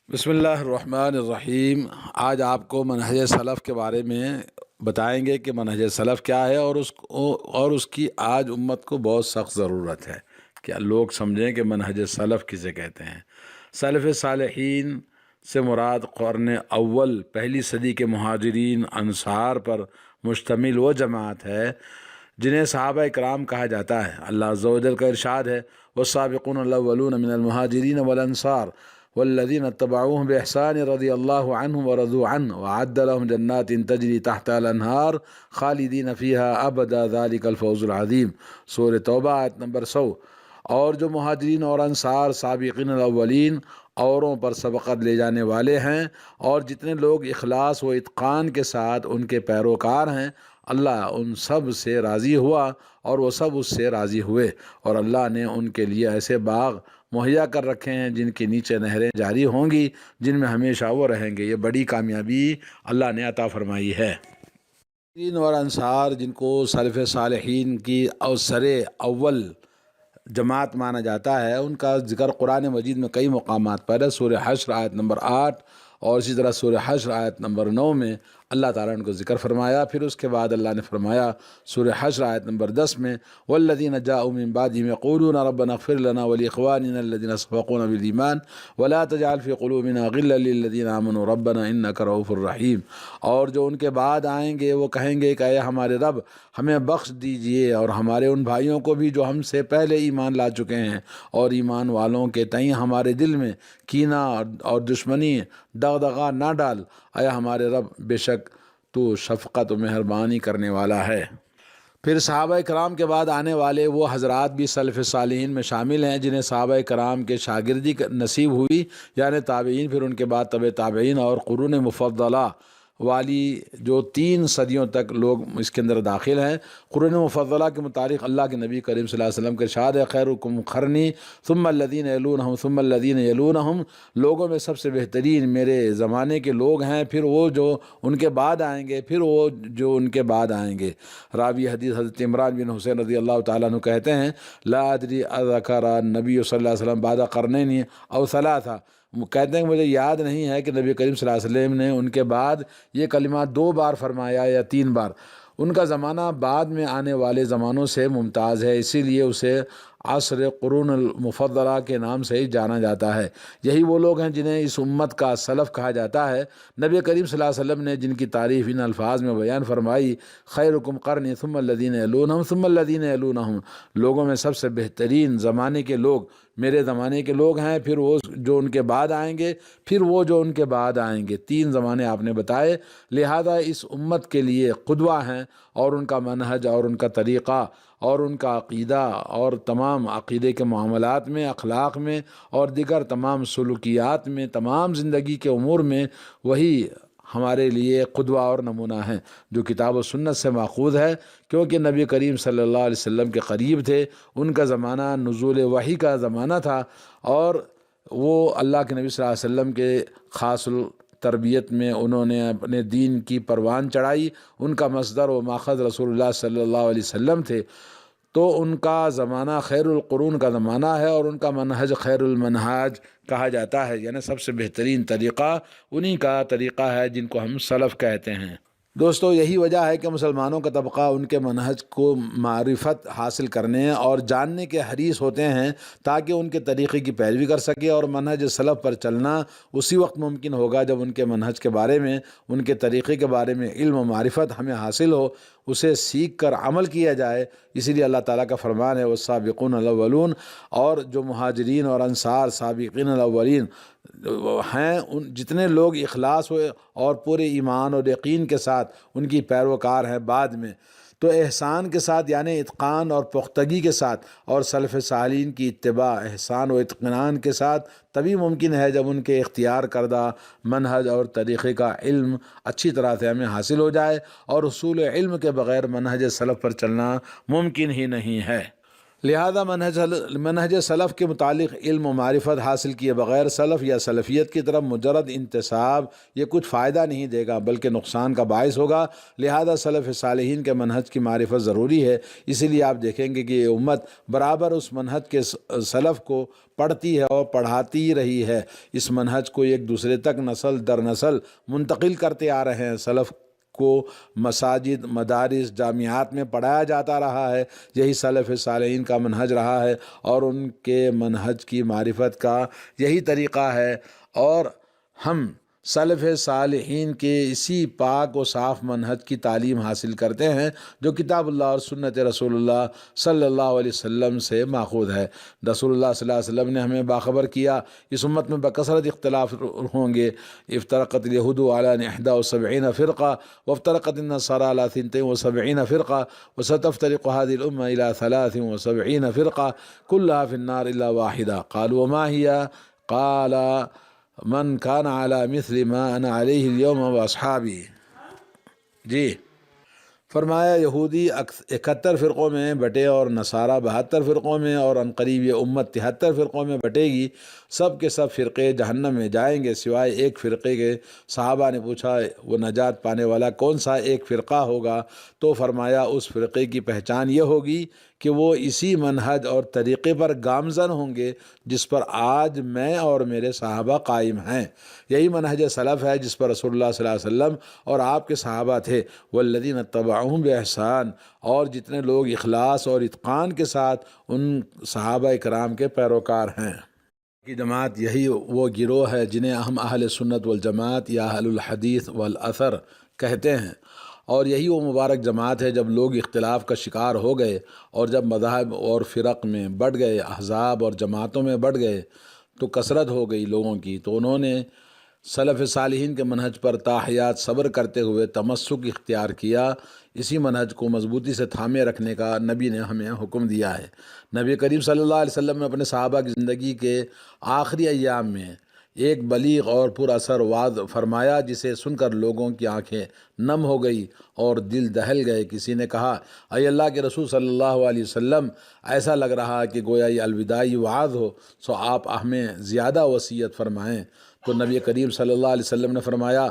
بسم اللہ الرحمن الرحیم۔ آج آپ کو منہج سلف کے بارے میں بتائیں گے کہ منہج سلف کیا ہے اور اس کی آج امت کو بہت سخت ضرورت ہے کہ لوگ سمجھیں کہ منہج سلف کسے کہتے ہیں۔ سلف صالحین سے مراد قرن اول پہلی صدی کے مہاجرین انصار پر مشتمل وہ جماعت ہے جنہیں صحابہ کرام کہا جاتا ہے۔ اللہ عز و جل کا ارشاد ہے والسابقون الاولون من المہاجرین والانصار والذین اتبعوهم بإحسان رضی اللہ عنہم ورضوا عنہ وأعد لهم جنات تجری تحتها الانہار خالدین فیہا ابدا ذلک الفوز العظیم۔ سورہ توبہ آیت نمبر 100۔ اور جو مہاجرین اور انصار سابقین الاولین اوروں پر سبقت لے جانے والے ہیں اور جتنے لوگ اخلاص و اتقان کے ساتھ ان کے پیروکار ہیں، اللہ ان سب سے راضی ہوا اور وہ سب اس سے راضی ہوئے، اور اللہ نے ان کے لیے ایسے باغ مہیا کر رکھے ہیں جن کے نیچے نہریں جاری ہوں گی، جن میں ہمیشہ وہ رہیں گے۔ یہ بڑی کامیابی اللہ نے عطا فرمائی ہے۔ مہاجرین اور انصار جن کو سلف صالحین کی اوسر اول جماعت مانا جاتا ہے، ان کا ذکر قرآن مجید میں کئی مقامات پر ہے۔ سورہ حشر آیت نمبر 8 اور اسی طرح سورہ حشر آیت نمبر 9 میں اللہ تعالیٰ نے ان کو ذکر فرمایا۔ پھر اس کے بعد اللہ نے فرمایا سورہ حشر آیت نمبر 10 میں والذین جاءوا من بعدهم یقولون ربنا اغفر لنا ولاخواننا الذین سبقونا بالایمان ولا تجعل فی قلوبنا غلا للذین آمنوا ربنا انک رؤوف رحیم۔ اور جو ان کے بعد آئیں گے وہ کہیں گے کہ اے ہمارے رب ہمیں بخش دیجئے اور ہمارے ان بھائیوں کو بھی جو ہم سے پہلے ایمان لا چکے ہیں، اور ایمان والوں کے تئیں ہمارے دل میں کینہ اور دشمنی دغدغہ نہ ڈال، اے ہمارے رب بے شک تو شفقت و مہربانی کرنے والا ہے۔ پھر صحابہ کرام کے بعد آنے والے وہ حضرات بھی سلف صالحین میں شامل ہیں جنہیں صحابہ کرام کے شاگردی نصیب ہوئی، یعنی تابعین، پھر ان کے بعد تبع تابعین اور قرون مفضلہ والی جو 3 صدیوں تک لوگ اس کے اندر داخل ہیں۔ قرون مفضلہ کے متعلق اللہ کے نبی کریم صلی اللہ علیہ وسلم کے ارشاد ہے خیرکم قرنی ثم الذین یلونہم ثم الذین یلونہم، لوگوں میں سب سے بہترین میرے زمانے کے لوگ ہیں، پھر وہ جو ان کے بعد آئیں گے، پھر وہ جو ان کے بعد آئیں گے۔ راوی حدیث حضرت عمران بن حسین رضی اللہ تعالیٰ عنہ کہتے ہیں لا ادری اذکر النبی صلی اللہ علیہ وسلم بعد قرنین او ثلاثہ، کہتے ہیں کہ مجھے یاد نہیں ہے کہ نبی کریم صلی اللہ علیہ وسلم نے ان کے بعد یہ کلمات 2 بار فرمایا یا 3 بار۔ ان کا زمانہ بعد میں آنے والے زمانوں سے ممتاز ہے، اسی لیے اسے عصر قرون المفضلہ کے نام سے ہی جانا جاتا ہے۔ یہی وہ لوگ ہیں جنہیں اس امت کا سلف کہا جاتا ہے۔ نبی کریم صلی اللہ علیہ وسلم نے جن کی تعریف ان الفاظ میں بیان فرمائی خیرکم قرنی ثم الذین یلونہم ثم الذین یلونہم، لوگوں میں سب سے بہترین زمانے کے لوگ میرے زمانے کے لوگ ہیں، پھر وہ جو ان کے بعد آئیں گے، پھر وہ جو ان کے بعد آئیں گے۔ 3 زمانے آپ نے بتائے، لہذا اس امت کے لیے قدوہ ہیں، اور ان کا منہج اور ان کا طریقہ اور ان کا عقیدہ اور تمام عقیدے کے معاملات میں، اخلاق میں اور دیگر تمام سلوکیات میں، تمام زندگی کے امور میں وہی ہمارے لیے قدوہ اور نمونہ ہیں جو کتاب و سنت سے ماخوذ ہے، کیونکہ نبی کریم صلی اللہ علیہ وسلم کے قریب تھے۔ ان کا زمانہ نزول وحی کا زمانہ تھا، اور وہ اللہ کے نبی صلی اللہ علیہ وسلم کے خاص تربیت میں انہوں نے اپنے دین کی پروان چڑھائی۔ ان کا مصدر و ماخذ رسول اللہ صلی اللہ علیہ وسلم تھے، تو ان کا زمانہ خیر القرون کا زمانہ ہے، اور ان کا منہج خیر المنہاج کہا جاتا ہے، یعنی سب سے بہترین طریقہ انہی کا طریقہ ہے جن کو ہم سلف کہتے ہیں۔ دوستو، یہی وجہ ہے کہ مسلمانوں کا طبقہ ان کے منہج کو معرفت حاصل کرنے اور جاننے کے حریص ہوتے ہیں، تاکہ ان کے طریقے کی پیروی کر سکے، اور منہج سلف پر چلنا اسی وقت ممکن ہوگا جب ان کے منہج کے بارے میں، ان کے طریقے کے بارے میں علم و معرفت ہمیں حاصل ہو، اسے سیکھ کر عمل کیا جائے۔ اسی لیے اللہ تعالیٰ کا فرمان ہے والسابقون الاولون، اور جو مہاجرین اور انصار سابقین الاولین ہیں، جتنے لوگ اخلاص ہوئے اور پورے ایمان اور یقین کے ساتھ ان کی پیروکار ہیں بعد میں، تو احسان کے ساتھ یعنی اتقان اور پختگی کے ساتھ اور سلف صالحین کی اتباع احسان و اطمینان کے ساتھ تبھی ممکن ہے جب ان کے اختیار کردہ منہج اور طریقے کا علم اچھی طرح سے ہمیں حاصل ہو جائے، اور اصول علم کے بغیر منہج سلف پر چلنا ممکن ہی نہیں ہے۔ لہذا منہج سلف کے متعلق علم و معرفت حاصل کیے بغیر سلف یا سلفیت کی طرف مجرد انتساب یہ کچھ فائدہ نہیں دے گا بلکہ نقصان کا باعث ہوگا۔ لہذا سلف صالحین کے منہج کی معرفت ضروری ہے۔ اسی لیے آپ دیکھیں گے کہ یہ امت برابر اس منہج کے سلف کو پڑھتی ہے اور پڑھاتی رہی ہے۔ اس منہج کو ایک دوسرے تک نسل در نسل منتقل کرتے آ رہے ہیں۔ سلف کو مساجد، مدارس، جامعات میں پڑھایا جاتا رہا ہے۔ یہی سلف صالحین کا منہج رہا ہے اور ان کے منہج کی معرفت کا یہی طریقہ ہے، اور ہم سلف صالحین کے اسی پاک و صاف منہج کی تعلیم حاصل کرتے ہیں جو کتاب اللہ اور سنت رسول اللہ صلی اللہ علیہ وسلم سے ماخوذ ہے۔ رسول اللہ صلی اللہ علیہ وسلم نے ہمیں باخبر کیا اس امت میں بکثرت اختلاف ہوں گے۔ افترقت الیہود علی 71 فرقہ وافترقت النصارى على 72 فرقہ وستفترق هذه الامة الى 73 فرقہ كلها في النار الا واحدہ۔ قالوا وما هي؟ قال من کان علی مثل ما انا علیہ اليوم واصحابی۔ جی فرمایا یہودی 71 فرقوں میں بٹے اور نصارہ 72 فرقوں میں، اور عنقریب یہ امت 73 فرقوں میں بٹے گی۔ سب کے سب فرقے جہنم میں جائیں گے سوائے ایک فرقے کے۔ صحابہ نے پوچھا وہ نجات پانے والا کون سا ایک فرقہ ہوگا؟ تو فرمایا اس فرقے کی پہچان یہ ہوگی کہ وہ اسی منہج اور طریقے پر گامزن ہوں گے جس پر آج میں اور میرے صحابہ قائم ہیں۔ یہی منہج سلف ہے جس پر رسول اللہ صلی اللہ علیہ وسلم اور آپ کے صحابہ تھے۔ والذین اتبعوہم بإحسان، اور جتنے لوگ اخلاص اور اتقان کے ساتھ ان صحابہ کرام کے پیروکار ہیں۔ کی جماعت یہی وہ گروہ ہے جنہیں ہم اہل سنت والجماعت یا اہل الحدیث والاثر کہتے ہیں، اور یہی وہ مبارک جماعت ہے جب لوگ اختلاف کا شکار ہو گئے اور جب مذاہب اور فرق میں بٹ گئے، احزاب اور جماعتوں میں بٹ گئے تو کثرت ہو گئی لوگوں کی، تو انہوں نے سلف صالحین کے منہج پر تا حیات صبر کرتے ہوئے تمسک اختیار کیا۔ اسی منہج کو مضبوطی سے تھامے رکھنے کا نبی نے ہمیں حکم دیا ہے۔ نبی کریم صلی اللہ علیہ وسلم نے اپنے صحابہ کی زندگی کے آخری ایام میں ایک بلیغ اور پر اثر وعظ فرمایا جسے سن کر لوگوں کی آنکھیں نم ہو گئی اور دل دہل گئے۔ کسی نے کہا اے اللہ کے رسول صلی اللہ علیہ وسلم، ایسا لگ رہا کہ گویا یہ الوداعی وعظ ہو، سو آپ ہمیں زیادہ وصیت فرمائیں۔ تو نبی کریم صلی اللہ علیہ وسلم نے فرمایا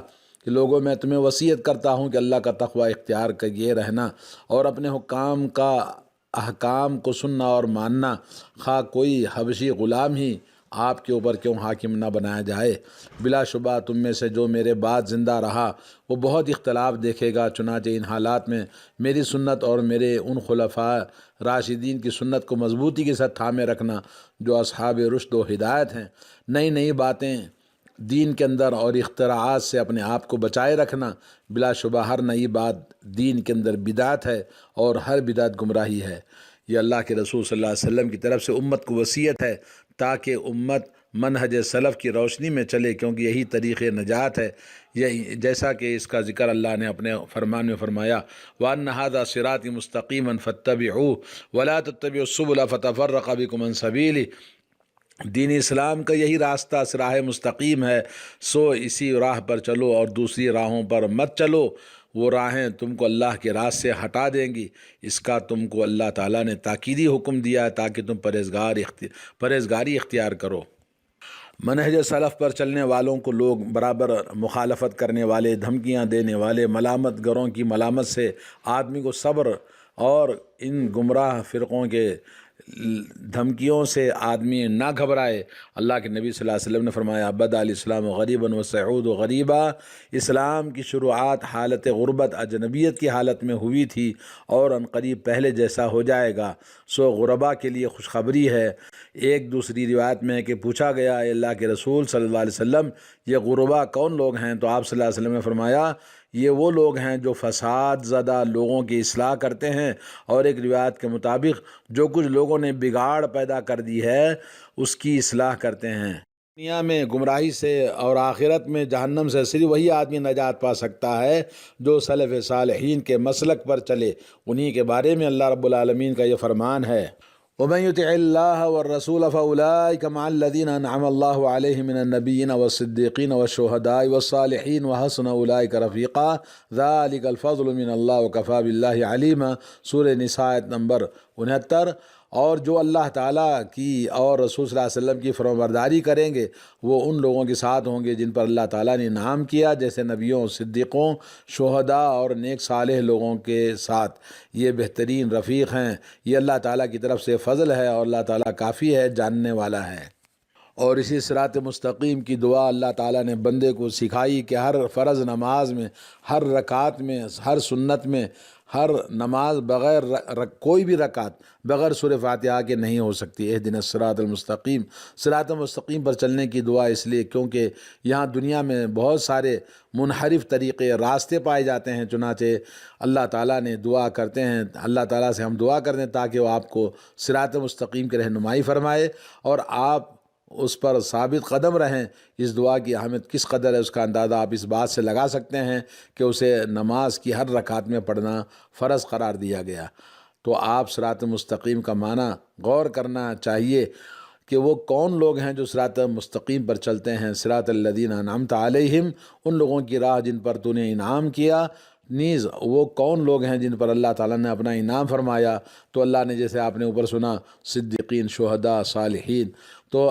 کہ لوگوں میں تمہیں وصیت کرتا ہوں کہ اللہ کا تقوی اختیار کیے رہنا اور اپنے حکام کا احکام کو سننا اور ماننا، خواہ کوئی حبشی غلام ہی آپ کے اوپر کیوں حاکم نہ بنایا جائے۔ بلا شبہ تم میں سے جو میرے بعد زندہ رہا وہ بہت اختلاف دیکھے گا، چنانچہ ان حالات میں میری سنت اور میرے ان خلفاء راشدین کی سنت کو مضبوطی کے ساتھ تھامے رکھنا جو اصحاب رشد و ہدایت ہیں۔ نئی نئی باتیں دین کے اندر اور اختراعات سے اپنے آپ کو بچائے رکھنا۔ بلا شبہ ہر نئی بات دین کے اندر بدعت ہے اور ہر بدعت گمراہی ہے۔ یہ اللہ کے رسول صلی اللہ علیہ وسلم کی طرف سے امت کو وصیت ہے تاکہ امت منہج سلف کی روشنی میں چلے، کیونکہ یہی طریق نجات ہے۔ یہی جیسا کہ اس کا ذکر اللہ نے اپنے فرمان میں فرمایا وَأَنَّ هَذَا صِرَاطِي مُسْتَقِيمًا فَاتَّبِعُوهُ وَلَا تَتَّبِعُوا السُّبُلَ فَتَفَرَّقَ بِكُمْ عَنْ سَبِيلِهِ۔ دین اسلام کا یہی راستہ راہ مستقیم ہے، سو اسی راہ پر چلو اور دوسری راہوں پر مت چلو، وہ راہیں تم کو اللہ کے راز سے ہٹا دیں گی۔ اس کا تم کو اللہ تعالیٰ نے تاکیدی حکم دیا ہے تاکہ تم پرہیزگاری اختیار کرو۔ منہج سلف پر چلنے والوں کو لوگ برابر مخالفت کرنے والے، دھمکیاں دینے والے، ملامت گروں کی ملامت سے آدمی کو صبر، اور ان گمراہ فرقوں کے دھمکیوں سے آدمی نہ گھبرائے۔ اللہ کے نبی صلی اللہ علیہ وسلم نے فرمایا بدأ الاسلام غریباً وسيعود غریبا، اسلام کی شروعات حالت غربت، اجنبیت کی حالت میں ہوئی تھی اور ان قریب پہلے جیسا ہو جائے گا، سو غربا کے لیے خوشخبری ہے۔ ایک دوسری روایت میں ہے کہ پوچھا گیا اے اللہ کے رسول صلی اللہ علیہ وسلم یہ غربا کون لوگ ہیں؟ تو آپ صلی اللہ علیہ وسلم نے فرمایا یہ وہ لوگ ہیں جو فساد زدہ لوگوں کی اصلاح کرتے ہیں، اور ایک روایت کے مطابق جو کچھ لوگوں نے بگاڑ پیدا کر دی ہے اس کی اصلاح کرتے ہیں۔ دنیا میں گمراہی سے اور آخرت میں جہنم سے صرف وہی آدمی نجات پا سکتا ہے جو سلف صالحین کے مسلک پر چلے۔ انہی کے بارے میں اللہ رب العالمین کا یہ فرمان ہے وَمَن يُطِعِ اللَّهَ وَالرَّسُولَ فَأُولَٰئِكَ مَعَ الَّذِينَ أَنْعَمَ اللَّهُ عَلَيْهِم مِّنَ النَّبِيِّينَ وَالصِّدِّيقِينَ وَالشُّهَدَاءِ وَالصَّالِحِينَ وَحَسُنَ أُولَٰئِكَ رَفِيقًا ذَلِكَ الْفَضْلُ مِنَ اللَّهِ وَكَفَىٰ بِاللَّهِ عَلِيمًا۔ سورہ نساء نمبر 69 اور جو اللہ تعالیٰ کی اور رسول صلی اللہ علیہ وسلم کی فرمانبرداری کریں گے وہ ان لوگوں کے ساتھ ہوں گے جن پر اللہ تعالیٰ نے انعام کیا، جیسے نبیوں، صدیقوں، شہداء اور نیک صالح لوگوں کے ساتھ۔ یہ بہترین رفیق ہیں۔ یہ اللہ تعالیٰ کی طرف سے فضل ہے اور اللہ تعالیٰ کافی ہے، جاننے والا ہے۔ اور اسی صراط مستقیم کی دعا اللہ تعالیٰ نے بندے کو سکھائی کہ ہر فرض نماز میں، ہر رکعت میں، ہر سنت میں، ہر نماز بغیر کوئی بھی رکعت بغیر سورہ فاتحہ کے نہیں ہو سکتی۔ اہدنا الصراط المستقیم، صراط مستقیم پر چلنے کی دعا اس لیے کیونکہ یہاں دنیا میں بہت سارے منحرف طریقے، راستے پائے جاتے ہیں، چنانچہ اللہ تعالیٰ نے دعا کرتے ہیں، اللہ تعالیٰ سے ہم دعا کرتے ہیں تاکہ وہ آپ کو صراط مستقیم کی رہنمائی فرمائے اور آپ اس پر ثابت قدم رہیں۔ اس دعا کی اہمیت کس قدر ہے اس کا اندازہ آپ اس بات سے لگا سکتے ہیں کہ اسے نماز کی ہر رکعت میں پڑھنا فرض قرار دیا گیا۔ تو آپ صراط مستقیم کا معنی غور کرنا چاہیے کہ وہ کون لوگ ہیں جو صراط مستقیم پر چلتے ہیں۔ صراط الذین انعمت علیہم، ان لوگوں کی راہ جن پر تو نے انعام کیا، نیز وہ کون لوگ ہیں جن پر اللہ تعالیٰ نے اپنا انعام فرمایا۔ تو اللہ نے جیسے آپ نے اوپر سنا صدیقین، شہداء، صالحین، تو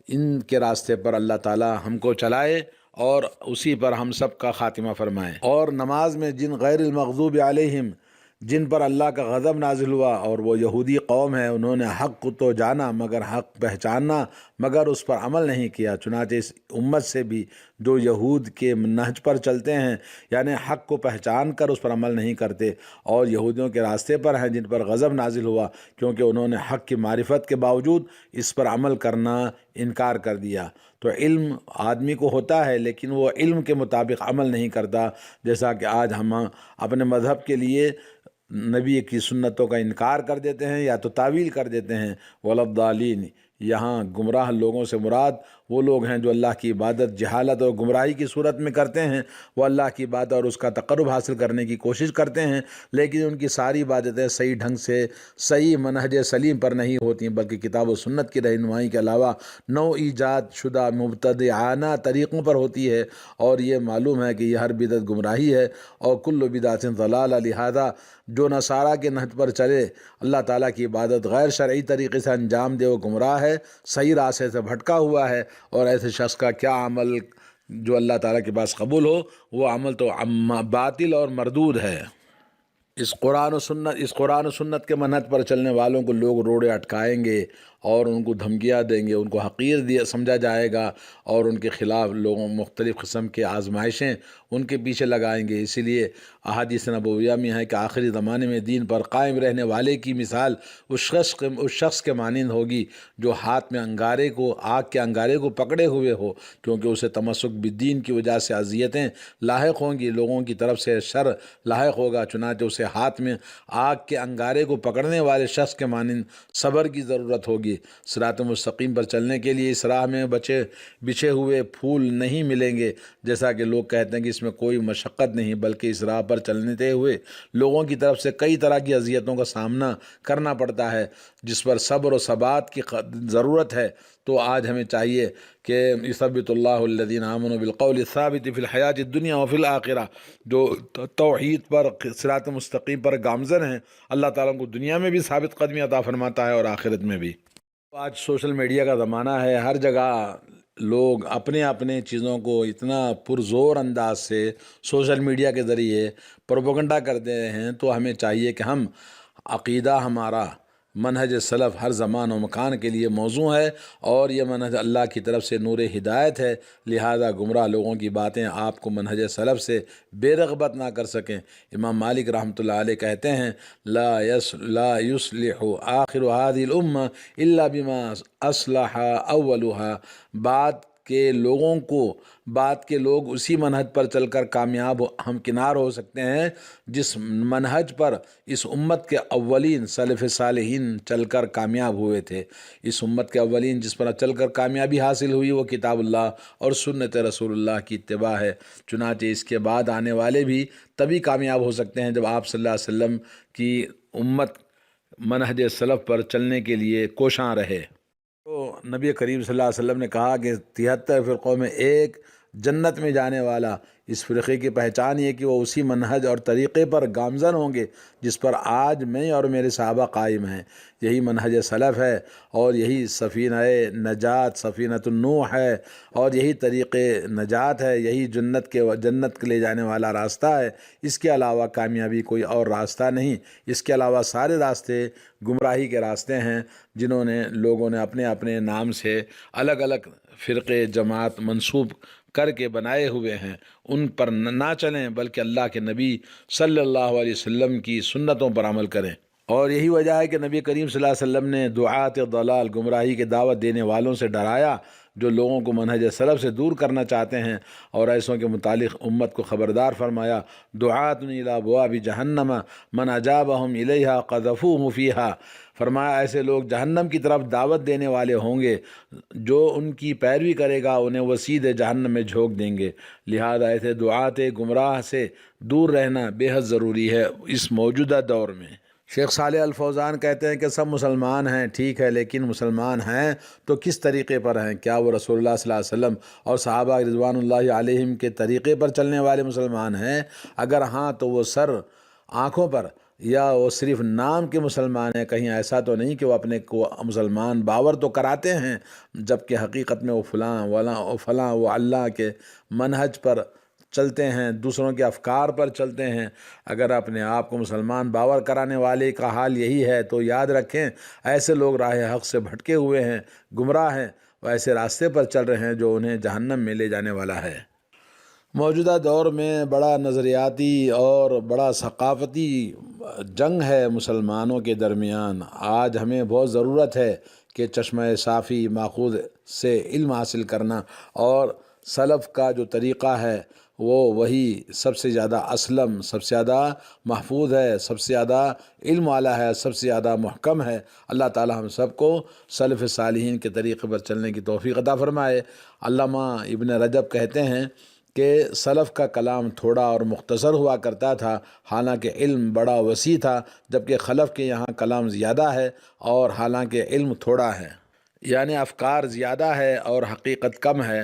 ان کے راستے پر اللہ تعالیٰ ہم کو چلائے اور اسی پر ہم سب کا خاتمہ فرمائے۔ اور نماز میں جن غیر المغضوب علیہم، جن پر اللہ کا غضب نازل ہوا اور وہ یہودی قوم ہے، انہوں نے حق کو تو جانا مگر حق پہچاننا مگر اس پر عمل نہیں کیا۔ چنانچہ اس امت سے بھی جو یہود کے نہج پر چلتے ہیں، یعنی حق کو پہچان کر اس پر عمل نہیں کرتے، اور یہودیوں کے راستے پر ہیں جن پر غضب نازل ہوا کیونکہ انہوں نے حق کی معرفت کے باوجود اس پر عمل کرنا انکار کر دیا۔ تو علم آدمی کو ہوتا ہے لیکن وہ علم کے مطابق عمل نہیں کرتا، جیسا کہ آج ہم اپنے مذہب کے لیے نبی کی سنتوں کا انکار کر دیتے ہیں یا تو تعویل کر دیتے ہیں۔ وَلَضَّالِينَ، یہاں گمراہ لوگوں سے مراد وہ لوگ ہیں جو اللہ کی عبادت جہالت اور گمراہی کی صورت میں کرتے ہیں۔ وہ اللہ کی عبادت اور اس کا تقرب حاصل کرنے کی کوشش کرتے ہیں لیکن ان کی ساری عبادتیں صحیح ڈھنگ سے، صحیح منہج سلیم پر نہیں ہوتی، بلکہ کتاب و سنت کی رہنمائی کے علاوہ نو ایجاد شدہ مبتدعانہ طریقوں پر ہوتی ہے، اور یہ معلوم ہے کہ یہ ہر بدعت گمراہی ہے اور کل بدعت ضلالہ۔ لہذا جو نصارہ کے نہج پر چلے، اللہ تعالیٰ کی عبادت غیر شرعی طریقے سے انجام دے، وہ گمراہ ہے، صحیح راستے سے بھٹکا ہوا ہے، اور ایسے شخص کا کیا عمل جو اللہ تعالیٰ کے پاس قبول ہو، وہ عمل تو باطل اور مردود ہے۔ اس قرآن و سنت کے منہج پر چلنے والوں کو لوگ روڑے اٹکائیں گے اور ان کو دھمکیاں دیں گے، ان کو حقیر سمجھا جائے گا، اور ان کے خلاف لوگوں مختلف قسم کے آزمائشیں ان کے پیچھے لگائیں گے۔ اسی لیے احادیث نبویہ میں ہے کہ آخری زمانے میں دین پر قائم رہنے والے کی مثال اس شخص کے مانند ہوگی جو ہاتھ میں آگ کے انگارے کو پکڑے ہوئے ہو، کیونکہ اسے تمسک بالدین کی وجہ سے اذیتیں لاحق ہوں گی، لوگوں کی طرف سے شر لاحق ہوگا، چنانچہ اسے ہاتھ میں آگ کے انگارے کو پکڑنے والے شخص کے مانند صبر کی ضرورت ہوگی۔ صراط مستقیم پر چلنے کے لیے اس راہ میں بچھے ہوئے پھول نہیں ملیں گے، جیسا کہ لوگ کہتے ہیں کہ اس میں کوئی مشقت نہیں، بلکہ اس راہ پر چلتے ہوئے لوگوں کی طرف سے کئی طرح کی اذیتوں کا سامنا کرنا پڑتا ہے جس پر صبر و ثبات کی ضرورت ہے۔ تو آج ہمیں چاہیے کہ یثبت اللہ الذین آمنوا بالقول الثابت فی الحیات الدنیا وفی الآخرہ، جو توحید پر، صراط مستقیم پر گامزن ہیں، اللہ تعالیٰ کو دنیا میں بھی ثابت قدمی عطا فرماتا ہے اور آخرت میں بھی۔ آج سوشل میڈیا کا زمانہ ہے، ہر جگہ لوگ اپنے چیزوں کو اتنا پرزور انداز سے سوشل میڈیا کے ذریعے پروپیگنڈا کرتے ہیں، تو ہمیں چاہیے کہ ہم عقیدہ ہمارا منہج سلف ہر زمان و مکان کے لیے موزوں ہے، اور یہ منہج اللہ کی طرف سے نور ہدایت ہے، لہذا گمراہ لوگوں کی باتیں آپ کو منہج سلف سے بے رغبت نہ کر سکیں۔ امام مالک رحمۃ اللہ علیہ کہتے ہیں لا يصلح آخر هذه الامہ الا بما اصلح اولها، بات کے لوگ اسی منہج پر چل کر کامیاب ہمکنار ہو سکتے ہیں جس منہج پر اس امت کے اولین سلف صالحین چل کر کامیاب ہوئے تھے۔ اس امت کے اولین جس پر چل کر کامیابی حاصل ہوئی وہ کتاب اللہ اور سنت رسول اللہ کی اتباع ہے، چنانچہ اس کے بعد آنے والے بھی تبھی کامیاب ہو سکتے ہیں جب آپ صلی اللہ علیہ وسلم کی امت منہج سلف پر چلنے کے لیے کوشاں رہے۔ تو نبی کریم صلی اللہ علیہ وسلم نے کہا کہ 73 فرقوں میں ایک جنت میں جانے والا اس فرقے کی پہچان یہ کہ وہ اسی منہج اور طریقے پر گامزن ہوں گے جس پر آج میں اور میرے صحابہ قائم ہیں۔ یہی منہج سلف ہے اور یہی سفینہ نجات، سفینۃ النوح ہے، اور یہی طریق نجات ہے، یہی جنت کے لے جانے والا راستہ ہے۔ اس کے علاوہ کامیابی کوئی اور راستہ نہیں۔ اس کے علاوہ سارے راستے گمراہی کے راستے ہیں، جنہوں نے لوگوں نے اپنے اپنے نام سے الگ الگ فرقے جماعت منسوب کر کے بنائے ہوئے ہیں، ان پر نہ چلیں بلکہ اللہ کے نبی صلی اللہ علیہ وسلم کی سنتوں پر عمل کریں۔ اور یہی وجہ ہے کہ نبی کریم صلی اللہ علیہ وسلم نے دعات ضلال، گمراہی کی دعوت دینے والوں سے ڈرایا جو لوگوں کو منہج سلف سے دور کرنا چاہتے ہیں، اور ایسوں کے متعلق امت کو خبردار فرمایا، دعات الی ابواب جہنم من اجابہم الیہا قذفوہ فیہا۔ فرمایا ایسے لوگ جہنم کی طرف دعوت دینے والے ہوں گے، جو ان کی پیروی کرے گا انہیں وہ سیدھے جہنم میں جھونک دیں گے۔ لہذا ایسے دعات گمراہ سے دور رہنا بے حد ضروری ہے اس موجودہ دور میں۔ شیخ صالح الفوزان کہتے ہیں کہ سب مسلمان ہیں، ٹھیک ہے، لیکن مسلمان ہیں تو کس طریقے پر ہیں؟ کیا وہ رسول اللہ صلی اللہ علیہ وسلم اور صحابہ رضوان اللہ علیہم کے طریقے پر چلنے والے مسلمان ہیں؟ اگر ہاں تو وہ سر آنکھوں پر، یا وہ صرف نام کے مسلمان ہیں؟ کہیں ایسا تو نہیں کہ وہ اپنے کو مسلمان باور تو کراتے ہیں جبکہ حقیقت میں وہ فلاں وہ اللہ کے منہج پر چلتے ہیں، دوسروں کے افکار پر چلتے ہیں۔ اگر اپنے آپ کو مسلمان باور کرانے والے کا حال یہی ہے تو یاد رکھیں ایسے لوگ راہ حق سے بھٹکے ہوئے ہیں، گمراہ ہیں، وہ ایسے راستے پر چل رہے ہیں جو انہیں جہنم میں لے جانے والا ہے۔ موجودہ دور میں بڑا نظریاتی اور بڑا ثقافتی جنگ ہے مسلمانوں کے درمیان۔ آج ہمیں بہت ضرورت ہے کہ چشمہ صافی ماخوذ سے علم حاصل کرنا، اور سلف کا جو طریقہ ہے وہی سب سے زیادہ اسلم، سب سے زیادہ محفوظ ہے، سب سے زیادہ علم والا ہے، سب سے زیادہ محکم ہے۔ اللہ تعالی ہم سب کو سلف صالحین کے طریقے پر چلنے کی توفیق عطا فرمائے۔ علامہ ابن رجب کہتے ہیں کہ سلف کا کلام تھوڑا اور مختصر ہوا کرتا تھا، حالانکہ علم بڑا وسیع تھا، جبکہ خلف کے یہاں کلام زیادہ ہے اور حالانکہ علم تھوڑا ہے، یعنی افکار زیادہ ہے اور حقیقت کم ہے۔